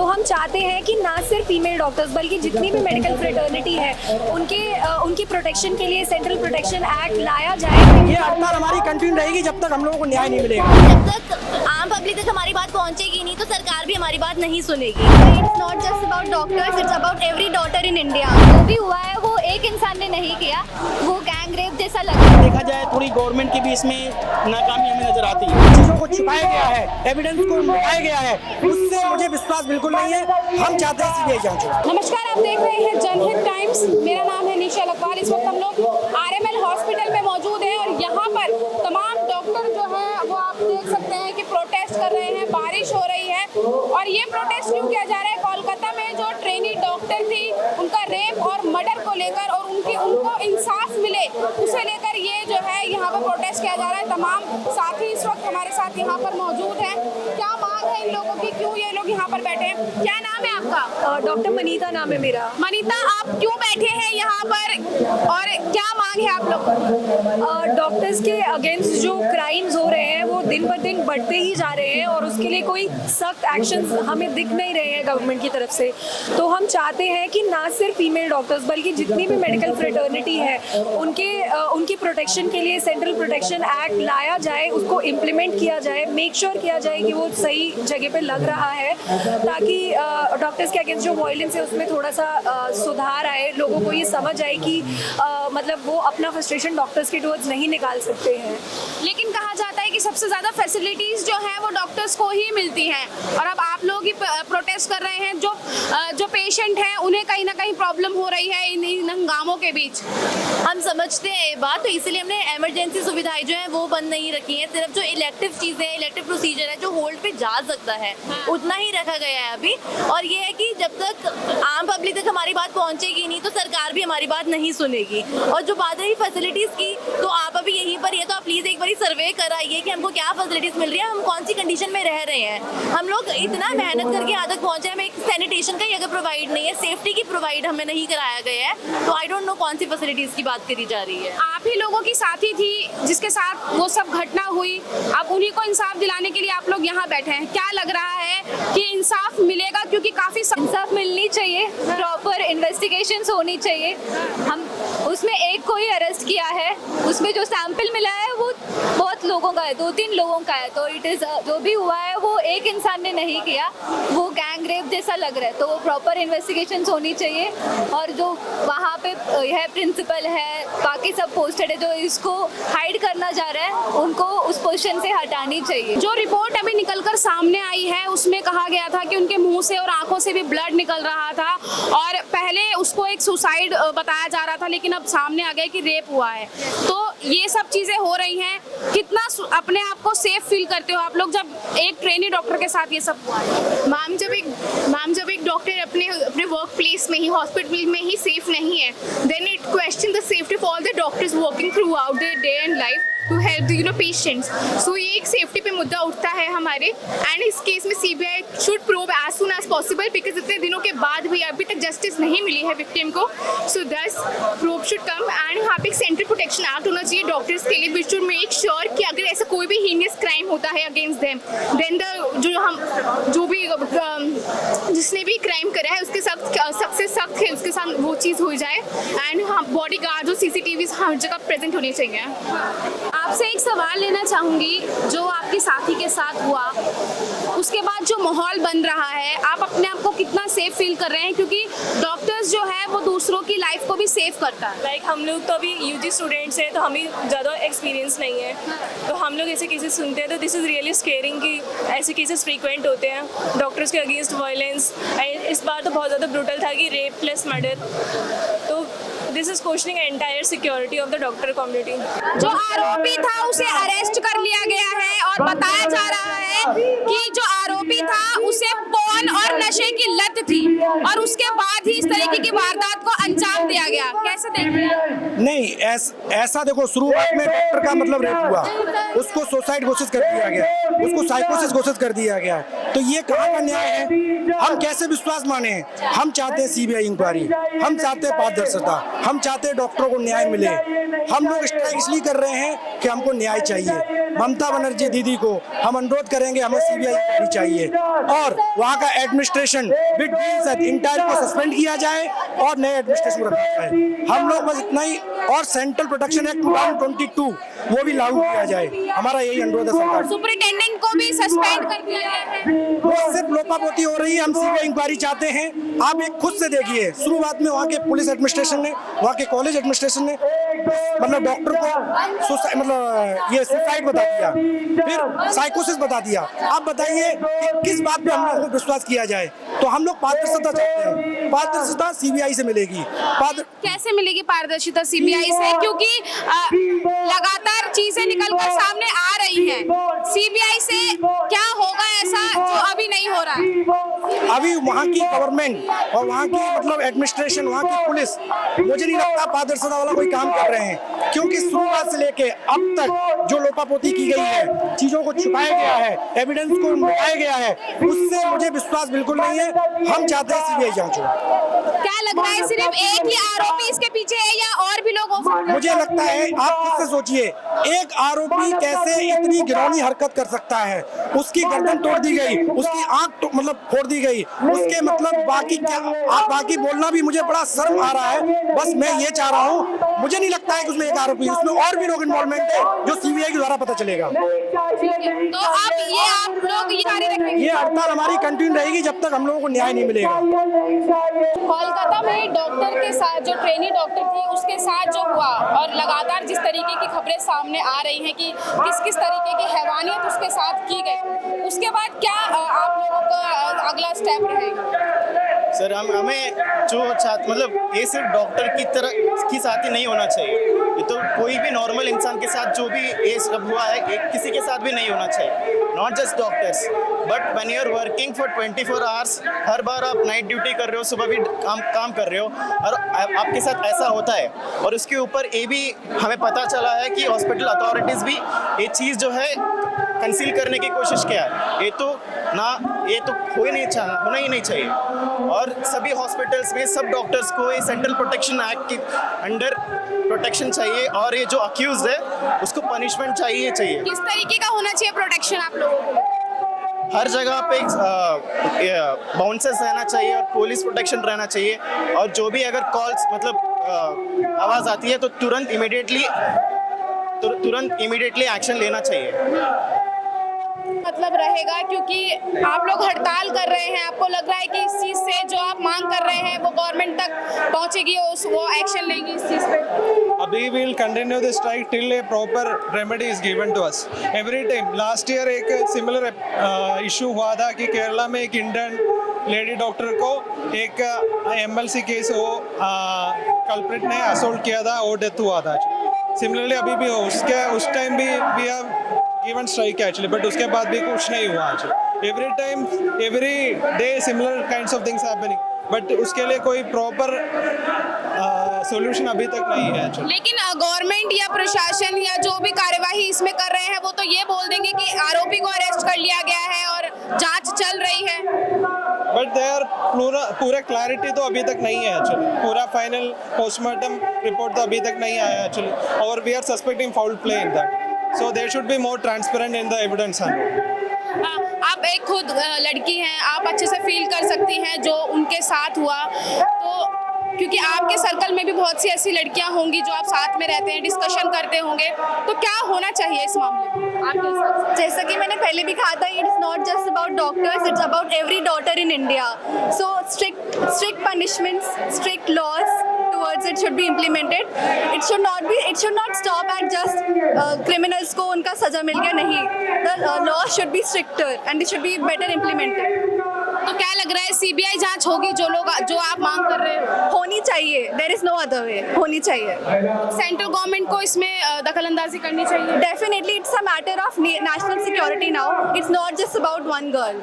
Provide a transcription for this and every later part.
हम चाहते हैं कि ना सिर्फ फीमेल डॉक्टर्स बल्कि जितनी भी मेडिकल फ्रेटर्निटी है उनकी प्रोटेक्शन के लिए सेंट्रल प्रोटेक्शन एक्ट लाया जाए। ये हड़ताल हमारी कंटिन्यू रहेगी जब तक हम लोगों को न्याय नहीं मिलेगा। जब तक आम पब्लिक तक हमारी बात पहुंचेगी नहीं तो सरकार भी हमारी बात नहीं सुनेगी। It's not just about doctors, it's about every daughter in India. जो भी हुआ है वो एक इंसान ने नहीं किया, वो गैंग रेप जैसा लग रहा है। देखा जाए थोड़ी गवर्नमेंट की भी इसमें नाकामी हमें नजर आती है। चीजों को छुपाया गया है, एविडेंस को मिटाया गया है, उससे मुझे विश्वास बिल्कुल नहीं है। हम चाहते हैं सीबीआई जांच हो। नमस्कार, आप देख रहे हैं जनहित टाइम्स। मेरा नाम है निशा लखवाल। इस वक्त हम लोग आरएमएल हॉस्पिटल में मौजूद हैं और यहाँ पर तमाम डॉक्टर जो हैं वो आप देख सकते हैं कि प्रोटेस्ट कर रहे हैं। बारिश हो रही है और ये प्रोटेस्ट क्यों किया जा रहा है? कोलकाता में जो ट्रेनी डॉक्टर थी उनका रेप और मर्डर को लेकर और उनको इंसाफ मिले उसे लेकर ये जो है यहाँ पर प्रोटेस्ट किया जा रहा है। तमाम साथी इस वक्त हमारे साथ यहाँ पर मौजूद हैं। क्या मांग है इन लोगों की, क्यों ये लोग यहाँ पर बैठे हैं? क्या नाम है आपका? डॉक्टर मनीता नाम है मेरा। मनीता, आप क्यों बैठे हैं यहाँ पर और क्या मांग है आप लोग? डॉक्टर्स के अगेंस्ट जो क्राइम्स हो रहे हैं वो दिन ब दिन बढ़ते ही जा रहे हैं और उसके लिए कोई सख्त एक्शन हमें दिख नहीं रहे हैं गवर्नमेंट की तरफ से। तो हम चाहते हैं कि ना सिर्फ फीमेल डॉक्टर्स बल्कि जितनी भी मेडिकल फ्रेटर्निटी है उनकी प्रोटेक्शन के लिए सेंट्रल प्रोटेक्शन एक्ट लाया जाए, उसको इम्प्लीमेंट किया जाए, मेक श्योर किया जाए कि वो सही जगह पे लग रहा है ताकि डॉक्टर्स के अगेंस्ट जो वायलेंस है उसमें थोड़ा सा सुधार आए, लोगों को ये समझ आए कि मतलब वो अपना फ्रस्ट्रेशन डॉक्टर्स के टुवर्ड्स नहीं निकाल सकते हैं। लेकिन कहा जाता है कि सबसे ज्यादा फैसिलिटीज जो हैं वो डॉक्टर्स को ही मिलती हैं और अब आप लोग ही प्रोटेस्ट कर रहे हैं। जो पेशेंट हैं उन्हें कहीं ना कहीं प्रॉब्लम हो रही है इन हंगामों के बीच। हम समझते हैं ये बात, तो इसलिए हमने इमरजेंसी सुविधाएं जो है वो बंद नहीं रखी हैं। सिर्फ जो इलेक्टिव चीजें, इलेक्टिव प्रोसीजर है जो होल्ड पे जा सकता है उतना ही रखा गया है अभी। और ये है कि जब तक आम पब्लिक तक हमारी बात पहुंचेगी नहीं तो सरकार भी हमारी बात नहीं सुनेगी। और जो बात रही फैसिलिटीज की, तो आप अभी यहीं पर ही है तो आप प्लीज एक बार सर्वे कराइए कि हमको क्या फैसिलिटीज मिल रही है, हम कौन सी कंडीशन में रह रहे हैं। हम लोग इतना मेहनत करके यहाँ तक पहुंचे, हमें एक सैनिटेशन का ही अगर प्रोवाइड नहीं है, सेफ्टी की प्रोवाइड हमें नहीं कराया गया है, तो आई डोंट नो कौन सी फैसिलिटीज की बात करी जा रही है। आप ही लोगों की साथी थी जिसके साथ वो सब घटना हुई, अब उन्हीं को इंसाफ दिलाने के लिए आप लोग यहाँ बैठे हैं। क्या लग रहा है कि इंसाफ मिलेगा? क्योंकि काफी इंसाफ मिलनी चाहिए, प्रॉपर इन्वेस्टिगेशंस होनी चाहिए। हम उसमें एक को ही अरेस्ट किया है, उसमें जो सैंपल मिला है वो बहुत लोगों का है, 2-3 लोगों का है। तो इट इज जो भी हुआ है वो एक इंसान ने नहीं किया, वो गैंग रेप जैसा लग रहा है। तो प्रॉपर इन्वेस्टिगेशंस होनी चाहिए और जो वहाँ पे है प्रिंसिपल है, बाकी सब पोस्टेड है जो इसको हाइड करना जा रहा है, उनको उस पोजीशन से हटानी चाहिए। जो रिपोर्ट अभी निकलकर सामने आई है उसमें कहा गया था कि उनके मुंह से और आंखों से भी ब्लड निकल रहा था और पहले उसको एक सुसाइड बताया जा रहा था, लेकिन अब सामने आ गया कि रेप हुआ है। तो ये सब चीजें हो रही हैं। कितना अपने आप को सेफ फील करते हो आप लोग जब एक ट्रेनी डॉक्टर के साथ ये सब हुआ है? मैम, जब एक डॉक्टर अपने वर्क प्लेस में ही, हॉस्पिटल में ही सेफ नहीं है, then it question the safety of all the doctors working throughout their day and life to help patients. So ये एक सेफ्टी पे मुद्दा उठता है हमारे, एंड इस केस में CBI should probe as soon as possible, because इतने दिनों के बाद भी अभी तक जस्टिस नहीं मिली है विक्टिम को। सो दस प्रोब शुड कम एंड यहाँ पे एक सेंट्रल प्रोटेक्शन एक्ट होना चाहिए डॉक्टर्स के लिए, विच शुड मेक श्योर कि अगर ऐसा कोई भी हीनियस क्राइम होता है अगेंस्ट देम, देन जिसने भी क्राइम करा है उसके सख्त से सख्त है उसके साथ वो चीज़ हो जाए। एंड बॉडी गार्ड और CCTV हर जगह प्रेजेंट होनी चाहिए। आपसे एक सवाल लेना चाहूंगी, जो आपके साथी के साथ हुआ उसके बाद जो माहौल बन रहा है, आप अपने आप को कितना सेफ फील कर रहे हैं? क्योंकि डॉक्टर्स जो है वो दूसरों की लाइफ को भी सेफ करता है। लाइक हम लोग तो अभी UG स्टूडेंट्स हैं तो हमें ज़्यादा एक्सपीरियंस नहीं है, तो हम लोग ऐसे केसेस सुनते हैं तो दिस इज़ रियली स्केरिंग कि ऐसे केसेस फ्रीक्वेंट होते हैं डॉक्टर्स के अगेंस्ट वायलेंस। इस बार तो बहुत ज़्यादा ब्रूटल था कि रेप प्लस मर्डर, तो this is questioning entire security of the doctor community. जो आरोपी था उसे अरेस्ट कर लिया गया है और बताया जा रहा है कि जो आरोपी था उसे पॉर्न और नशे की लत थी और उसके बाद ही इस तरीके की वारदात को अंजाम दिया गया। कैसे देख रहे हैं? नहीं ऐसा देखो, शुरुआत में डॉक्टर का मतलब रेप हुआ, उसको सुसाइड घोषित कर दिया गया, उसको साइकोसिस घोषित कर दिया गया, तो ये कहाँ का न्याय है? हम कैसे विश्वास माने? हम चाहते हैं सीबीआई इंक्वायरी, हम चाहते हैं पारदर्शिता, हम चाहते हैं डॉक्टरों को न्याय मिले। हम लोग स्ट्राइक इसलिए कर रहे हैं कि हमको न्याय चाहिए। ममता बनर्जी दीदी को हम अनुरोध करेंगे, हमें सीबीआई इंक्वायरी चाहिए और वहाँ का एडमिनिस्ट्रेशन विद इंटायर को सस्पेंड किया जाए और नए एडमिनिस्ट्रेशन को रखा जाए। हम लोग बस इतना ही, और सेंट्रल प्रोटेक्शन एक्ट 2022 वो भी लागू किया जाए, हमारा यही अनुरोध है सरकार। सुपरिटेंडेंट को भी सस्पेंड कर दिया गया है। वो सिर्फ लोपापोती हो रही है, हम सीबीआई इंक्वायरी चाहते हैं। आप एक खुद से देखिए, शुरुआत में वहाँ के पुलिस एडमिनिस्ट्रेशन ने, वहाँ के कॉलेज एडमिनिस्ट्रेशन ने मतलब डॉक्टर को मतलब ये सुसाइड बता दिया, फिर साइकोसिस बता दिया। आप बताइए कि किस बात पे हम लोगों को विश्वास किया जाए? तो हम लोग पारदर्शिता चाहते हैं, पारदर्शिता सीबीआई से मिलेगी। कैसे मिलेगी पारदर्शिता सीबीआई से? क्योंकि लगातार चीजें निकलकर सामने आ रही हैं। सीबीआई से क्या होगा ऐसा जो अभी नहीं हो रहा है? अभी वहाँ की गवर्नमेंट और वहाँ की मतलब एडमिनिस्ट्रेशन, वहाँ की पुलिस, मुझे नहीं लगता पारदर्शिता वाला कोई काम कर रहे हैं, क्योंकि शुरुआत से लेके अब तक जो लोपापोती की गई है, चीजों को छुपाया गया है, एविडेंस को मिटाया गया है, उससे मुझे विश्वास बिल्कुल नहीं है। हम चाहते हैं सीबीआई जांच हो। क्या लग रहा है सिर्फ एक ही आरोपी इसके पीछे है या और भी लोग हो सकते हैं? मुझे लगता है, आप खुद से सोचिए, एक आरोपी कैसे इतनी घिनौनी हरकत कर सकता है? उसकी गर्दन तोड़ दी गई, उसकी आंख मतलब फोड़ दी गई, उसके मतलब बाकी क्या, आप बाकी बोलना भी मुझे बड़ा शर्म आ रहा है। बस मैं ये चाह रहा हूँ, मुझे नहीं लगता है कि उसमें एक आरोपी, उसमें और भी लोग इन्वॉल्वमेंट है जो सीबीआई के द्वारा पता चलेगा। तो अब आप लोग ये जारी रखेंगे? ये हड़ताल हमारी कंटिन्यू रहेगी जब तक हम लोगों को न्याय नहीं मिलेगा। कोलकाता में डॉक्टर के साथ, जो ट्रेनी डॉक्टर थी उसके साथ जो हुआ, और लगातार जिस तरीके की खबरें सामने आ रही हैं कि किस किस तरीके की हैवानियत उसके साथ की गई, उसके बाद क्या आप लोगों का अगला स्टेप रहेगा? सर हमें जो मतलब ये सिर्फ डॉक्टर की तरह की साथ ही नहीं होना चाहिए, ये तो कोई भी नॉर्मल इंसान के साथ जो भी ये सब हुआ है, एक किसी के साथ भी नहीं होना चाहिए। Not just doctors, but when you are working for 24 hours, हर बार आप नाइट ड्यूटी कर रहे हो, सुबह भी काम कर रहे हो, और आपके साथ ऐसा होता है। और उसके ऊपर ये भी हमें पता चला है कि हॉस्पिटल अथॉरिटीज़ भी ये चीज़ जो है कंसील करने की कोशिश किया है। ये तो होना ही नहीं चाहिए। और सभी हॉस्पिटल्स में सब डॉक्टर्स को ये सेंट्रल प्रोटेक्शन एक्ट के अंडर प्रोटेक्शन चाहिए, और ये जो अक्यूज है उसको पनिशमेंट चाहिए। किस तरीके का होना चाहिए प्रोटेक्शन आप लोगों को? हर जगह पे बाउंसर्स रहना चाहिए और पुलिस प्रोटेक्शन रहना चाहिए, और जो भी अगर कॉल्स मतलब आवाज़ आती है तो तुरंत इमीडिएटली एक्शन लेना चाहिए। मतलब रहेगा, क्योंकि आप लोग हड़ताल कर रहे हैं, आपको लग रहा है कि इस चीज़ से जो आप मांग कर रहे हैं वो गवर्नमेंट तक पहुंचेगी और वो एक्शन लेंगी इस चीज़ पे? अभी we'll continue the strike till a proper remedy is given to us. Every time, last year एक similar issue हुआ था कि केरला में एक इंडियन लेडी डॉक्टर को एक MLC केस हो, कल्प्रिट ने असोल्ट किया था और डेथ हुआ था। सिमिलरली अभी भी हो, उस टाइम भी we have given strike actually, but उसके बाद भी कुछ नहीं हुआ actually. Every time every day similar kinds of things happening, but उसके लिए कोई प्रॉपर सॉल्यूशन अभी तक नहीं है एक्चुअली। लेकिन गवर्नमेंट या प्रशासन या जो भी कार्यवाही इसमें कर रहे हैं वो तो ये बोल देंगे कि आरोपी को अरेस्ट कर लिया गया है और जांच चल रही है, बट देयर पूरा क्लैरिटी तो अभी तक नहीं है एक्चुअली। पूरा फाइनल पोस्टमार्टम रिपोर्ट तो अभी तक नहीं आया एक्चुअली, और we are suspecting foul play in that, so there should be more transparent in the evidence handling. आप एक खुद लड़की हैं, आप अच्छे से फील कर सकती हैं जो उनके साथ हुआ, तो क्योंकि आपके सर्कल में भी बहुत सी ऐसी लड़कियां होंगी जो आप साथ में रहते हैं, डिस्कशन करते होंगे, तो क्या होना चाहिए इस मामले में आपके हिसाब से? जैसा कि मैंने पहले भी कहा था, it is not just about doctors, it's about every daughter in India. So strict punishments, strict laws towards it should be implemented. It should not stop at just criminals को उनका सजा मिल गया, नहीं, the law should be stricter and it should be better implemented. तो क्या लग रहा है सीबीआई जांच होगी जो आप मांग कर रहे हो? होनी चाहिए, there is no other way, होनी चाहिए। सेंट्रल गवर्नमेंट को इसमें दखल अंदाजी करनी चाहिए? Definitely it's a matter of national security now, it's not just about one girl.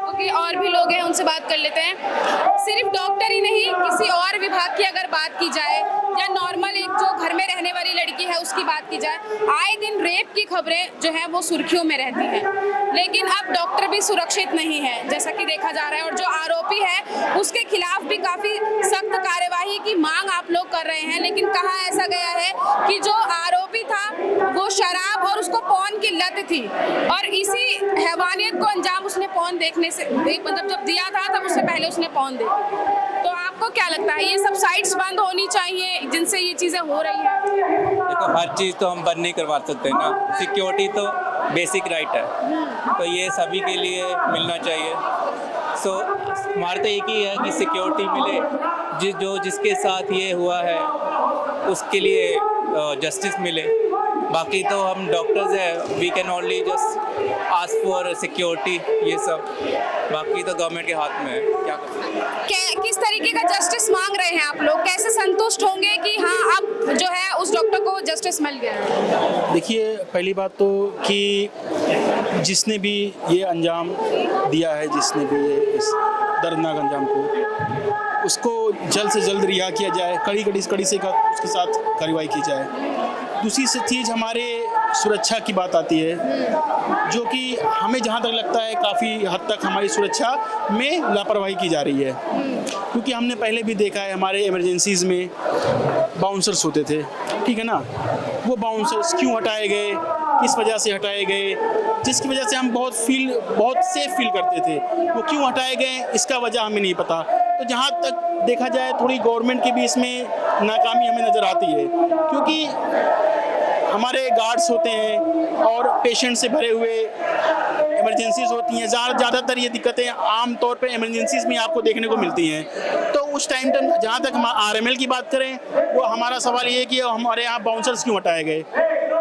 Okay, और भी लोग हैं, उनसे बात कर लेते हैं। सिर्फ डॉक्टर ही नहीं, किसी और विभाग की अगर बात की जाए या नॉर्मल एक जो घर में रहने वाली लड़की है उसकी बात की जाए, आए दिन रेप की खबरें जो है वो सुर्खियों में रहती हैं। लेकिन अब डॉक्टर भी सुरक्षित नहीं है, जैसा कि देखा जा रहा है, और जो आरोपी है उसके खिलाफ भी काफी सख्त कार्यवाही की मांग आप लोग कर रहे हैं। लेकिन कहा ऐसा गया है कि जो आरोपी था वो शराब और उसको पॉर्न की लत थी, और इसी हैवानियत को अंजाम उसने पॉर्न देखने से, मतलब जब दिया था तब उससे पहले उसने पॉर्न देखी। तो आपको क्या लगता है, ये सब साइट्स बंद होनी चाहिए जिनसे ये चीजें हो रही हैं? देखो, हर चीज़ तो हम बंद नहीं करवा सकते ना। सिक्योरिटी तो बेसिक राइट है, तो ये सभी के लिए मिलना चाहिए। सो हमारा तो एक ही है कि सिक्योरिटी मिले, जिसके साथ ये हुआ है उसके लिए जस्टिस मिले। बाकी तो हम डॉक्टर्स हैं, we can only just ask for security, ये सब बाकी तो गवर्नमेंट के हाथ में है, क्या कर सकते हैं। किस तरीके का जस्टिस मांग रहे हैं आप लोग? कैसे संतुष्ट होंगे कि हाँ अब जो है उस डॉक्टर को जस्टिस मिल गया है? देखिए, पहली बात तो कि जिसने भी ये अंजाम दिया है, जिसने भी ये इस दर्दनाक अंजाम को, उसको जल्द से जल्द रिहा किया जाए, कड़ी से उसके साथ कार्रवाई की जाए। दूसरी चीज़ हमारे सुरक्षा की बात आती है, जो कि हमें जहाँ तक लगता है काफ़ी हद तक हमारी सुरक्षा में लापरवाही की जा रही है। क्योंकि हमने पहले भी देखा है, हमारे इमरजेंसीज़ में बाउंसर्स होते थे, ठीक है ना। वो बाउंसर्स क्यों हटाए गए, किस वजह से हटाए गए, जिसकी वजह से हम बहुत सेफ फील करते थे, वो क्यों हटाए गए इसका वजह हमें नहीं पता। तो जहाँ तक देखा जाए, थोड़ी गवर्नमेंट की भी इसमें नाकामी हमें नज़र आती है, क्योंकि हमारे गार्ड्स होते हैं और पेशेंट से भरे हुए इमरजेंसीज होती हैं। ज़्यादातर ये दिक्कतें आम तौर पे इमरजेंसीज में आपको देखने को मिलती हैं। तो उस टाइम तक जहाँ तक हम RML की बात करें, वो हमारा सवाल ये है कि हमारे यहाँ बाउंसर्स क्यों हटाए गए,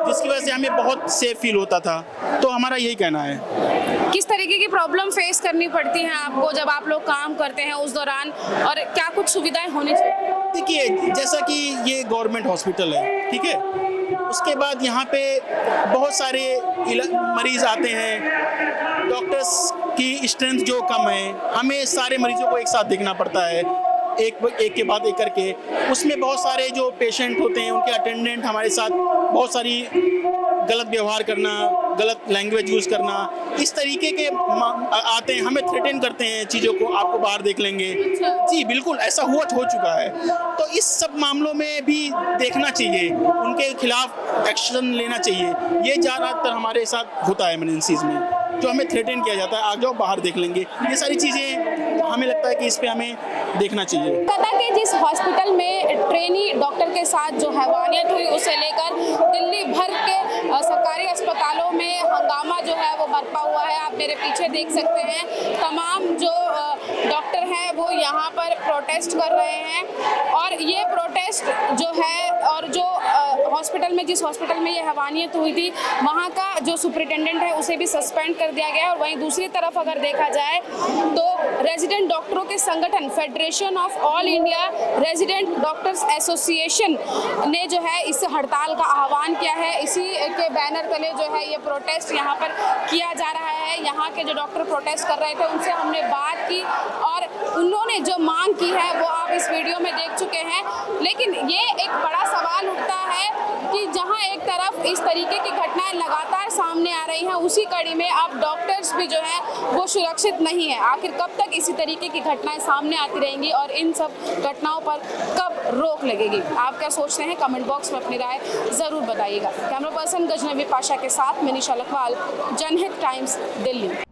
जिसकी वजह से हमें बहुत सेफ फील होता था। तो हमारा यही कहना है। किस तरीके की प्रॉब्लम फेस करनी पड़ती हैं आपको जब आप लोग काम करते हैं उस दौरान, और क्या कुछ सुविधाएं होनी चाहिए? देखिए, जैसा कि ये गवर्नमेंट हॉस्पिटल है, ठीक है, उसके बाद यहाँ पे बहुत सारे मरीज आते हैं, डॉक्टर्स की स्ट्रेंथ जो कम है, हमें सारे मरीजों को एक साथ देखना पड़ता है, एक के बाद एक करके। उसमें बहुत सारे जो पेशेंट होते हैं, उनके अटेंडेंट हमारे साथ बहुत सारी गलत व्यवहार करना, गलत लैंग्वेज यूज़ करना, इस तरीके के आते हैं, हमें थ्रेटन करते हैं चीज़ों को, आपको बाहर देख लेंगे। जी बिल्कुल, ऐसा हो चुका है। तो इस सब मामलों में भी देखना चाहिए, उनके खिलाफ एक्शन लेना चाहिए। ये ज़्यादातर हमारे साथ होता है इमरजेंसीज में, जो हमें थ्रेटन किया जाता है, आ जाओ बाहर देख लेंगे। ये सारी चीज़ें हमें लगता है कि इस पे हमें देखना चाहिए। पता कि जिस हॉस्पिटल में ट्रेनी डॉक्टर के साथ जो हैवानियत हुई, उसे लेकर दिल्ली भर के सरकारी अस्पतालों में हंगामा जो है वो बरपा हुआ है। आप मेरे पीछे देख सकते हैं, तमाम जो डॉक्टर हैं वो यहाँ पर प्रोटेस्ट कर रहे हैं, और ये प्रोटेस्ट जो है, और जो हॉस्पिटल में, जिस हॉस्पिटल में ये हैवानियत हुई थी, वहाँ का जो सुपरिटेंडेंट है उसे भी सस्पेंड कर दिया गया है। और वहीं दूसरी तरफ अगर देखा जाए तो रेजिडेंट डॉक्टरों के संगठन federation of all India resident doctors association ने जो है इस हड़ताल का आह्वान किया है। इसी के बैनर तले जो है ये प्रोटेस्ट यहाँ पर किया जा रहा है। यहाँ के जो डॉक्टर प्रोटेस्ट कर रहे थे उनसे हमने बात की, और उन्होंने जो मांग की है वो आप इस वीडियो में देख चुके हैं। लेकिन ये एक बड़ा सवाल उठता है कि जहाँ एक तरफ इस तरीके की घटनाएं लगातार सामने आ रही हैं, उसी कड़ी में अब डॉक्टर्स भी जो है वो सुरक्षित नहीं है। आखिर कब तक इसी तरीके की घटनाएं सामने आती रहेंगी, और इन सब घटनाओं पर कब रोक लगेगी? आप क्या सोचते हैं? कमेंट बॉक्स में अपनी राय ज़रूर बताइएगा। कैमरा पर्सन गजनवी पाशा के साथ मनीषा लखवाल, जनहित टाइम्स, दिल्ली।